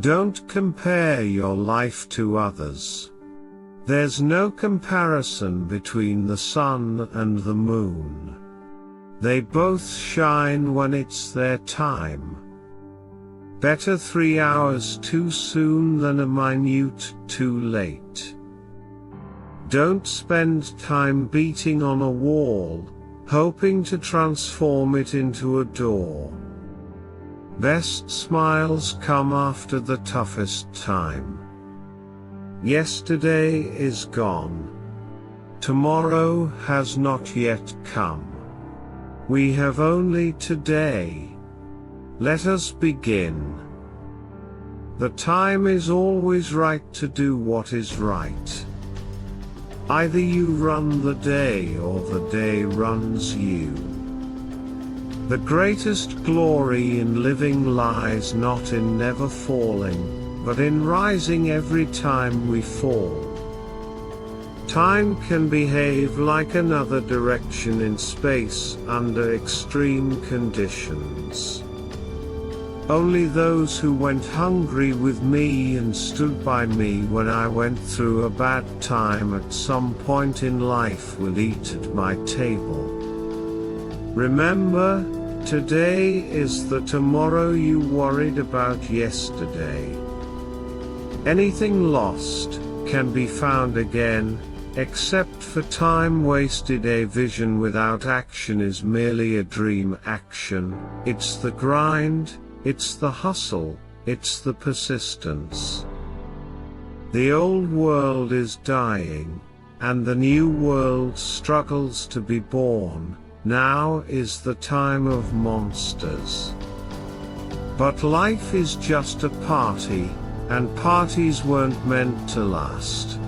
Don't compare your life to others. There's no comparison between the sun and the moon. They both shine when it's their time. Better 3 hours too soon than a minute too late. Don't spend time beating on a wall, hoping to transform it into a door. Best smiles come after the toughest time. Yesterday is gone. Tomorrow has not yet come. We have only today. Let us begin. The time is always right to do what is right. Either you run the day or the day runs you. The greatest glory in living lies not in never falling, but in rising every time we fall. Time can behave like another direction in space under extreme conditions. Only those who went hungry with me and stood by me when I went through a bad time at some point in life will eat at my table. Remember, today is the tomorrow you worried about yesterday. Anything lost can be found again, except for time wasted. A vision without action is merely a dream. Action, it's the grind, it's the hustle, it's the persistence. The old world is dying, and the new world struggles to be born. Now is the time of monsters. But life is just a party, and parties weren't meant to last.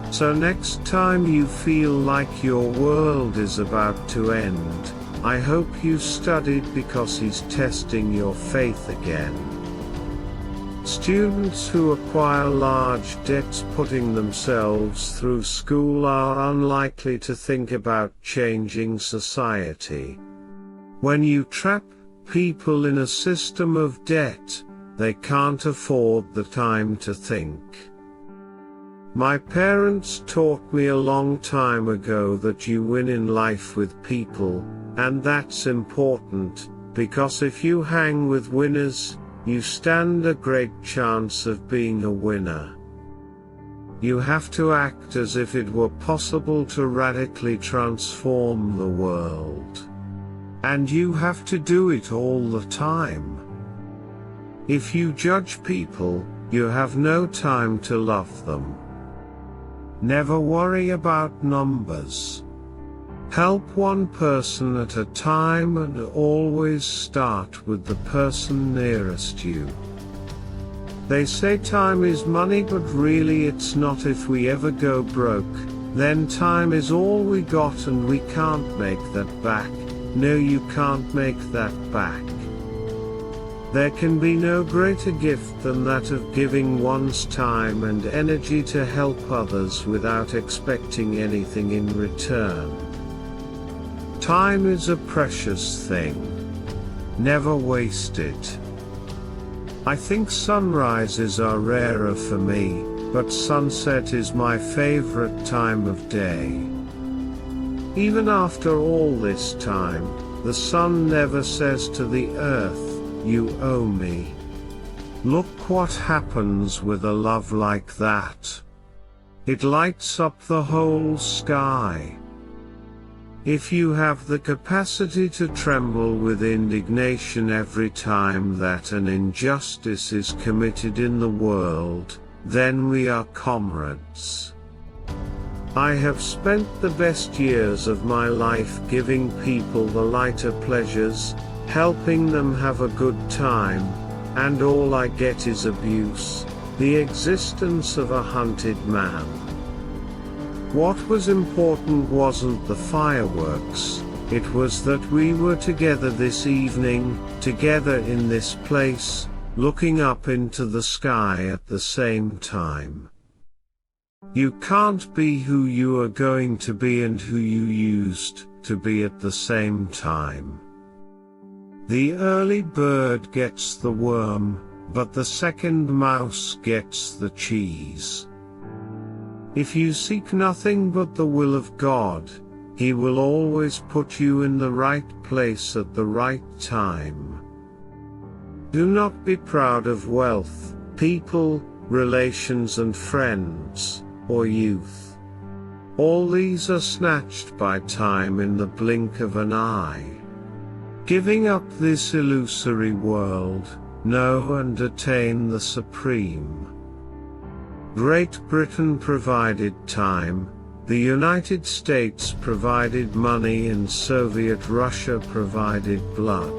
So next time you feel like your world is about to end, I hope you studied, because he's testing your faith again. Students who acquire large debts putting themselves through school are unlikely to think about changing society. When you trap people in a system of debt, they can't afford the time to think. My parents taught me a long time ago that you win in life with people, and that's important, because if you hang with winners, you stand a great chance of being a winner. You have to act as if it were possible to radically transform the world. And you have to do it all the time. If you judge people, you have no time to love them. Never worry about numbers. Help one person at a time and always start with the person nearest you. They say time is money, but really it's not. If we ever go broke, then time is all we got and we can't make that back. No, you can't make that back. There can be no greater gift than that of giving one's time and energy to help others without expecting anything in return. Time is a precious thing. Never waste it. I think sunrises are rarer for me, but sunset is my favorite time of day. Even after all this time, the sun never says to the earth, "You owe me." Look what happens with a love like that. It lights up the whole sky. If you have the capacity to tremble with indignation every time that an injustice is committed in the world, then we are comrades. I have spent the best years of my life giving people the lighter pleasures, helping them have a good time, and all I get is abuse, the existence of a hunted man. What was important wasn't the fireworks, it was that we were together this evening, together in this place, looking up into the sky at the same time. You can't be who you are going to be and who you used to be at the same time. The early bird gets the worm, but the second mouse gets the cheese. If you seek nothing but the will of God, He will always put you in the right place at the right time. Do not be proud of wealth, people, relations and friends, or youth. All these are snatched by time in the blink of an eye. Giving up this illusory world, know and attain the supreme. Great Britain provided time, the United States provided money and Soviet Russia provided blood.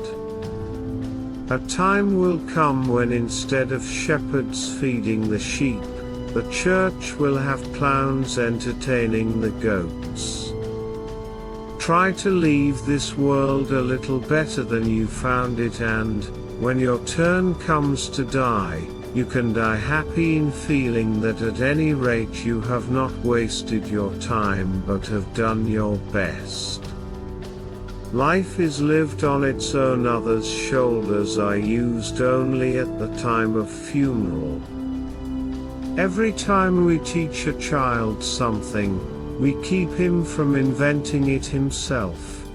A time will come when instead of shepherds feeding the sheep, the church will have clowns entertaining the goats. Try to leave this world a little better than you found it, and, when your turn comes to die, you can die happy in feeling that at any rate you have not wasted your time but have done your best. Life is lived on its own, others' shoulders are used only at the time of funeral. Every time we teach a child something, we keep him from inventing it himself.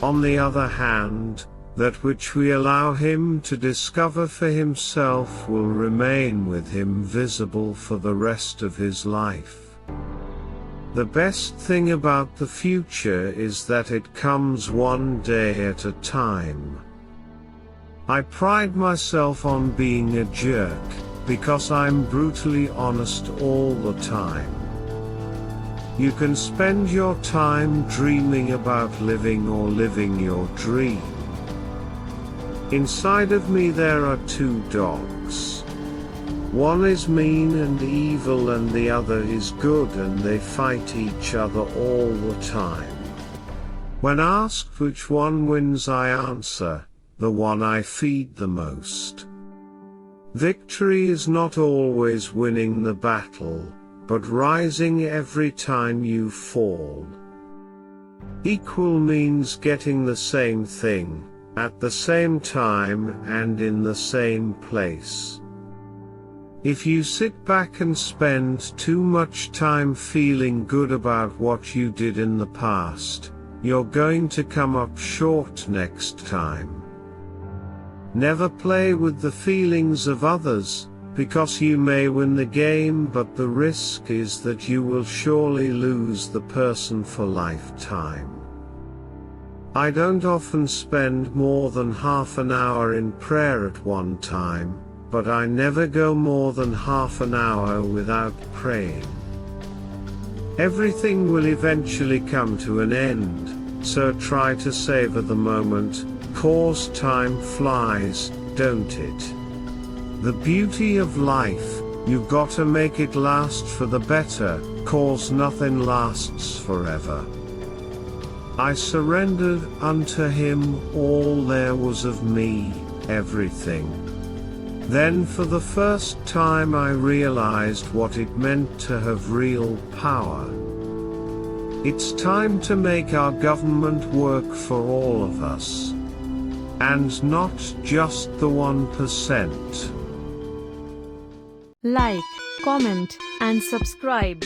On the other hand, that which we allow him to discover for himself will remain with him visible for the rest of his life. The best thing about the future is that it comes one day at a time. I pride myself on being a jerk, because I'm brutally honest all the time. You can spend your time dreaming about living or living your dream. Inside of me there are two dogs. One is mean and evil and the other is good, and they fight each other all the time. When asked which one wins, I answer, the one I feed the most. Victory is not always winning the battle, but rising every time you fall. Equal means getting the same thing, at the same time and in the same place. If you sit back and spend too much time feeling good about what you did in the past, you're going to come up short next time. Never play with the feelings of others, because you may win the game, but the risk is that you will surely lose the person for lifetime. I don't often spend more than half an hour in prayer at one time, but I never go more than half an hour without praying. Everything will eventually come to an end, so try to savor the moment, cause time flies, don't it? The beauty of life, you gotta make it last for the better, cause nothing lasts forever. I surrendered unto Him all there was of me, everything. Then for the first time I realized what it meant to have real power. It's time to make our government work for all of us. And not just the 1%. Like, comment, and subscribe.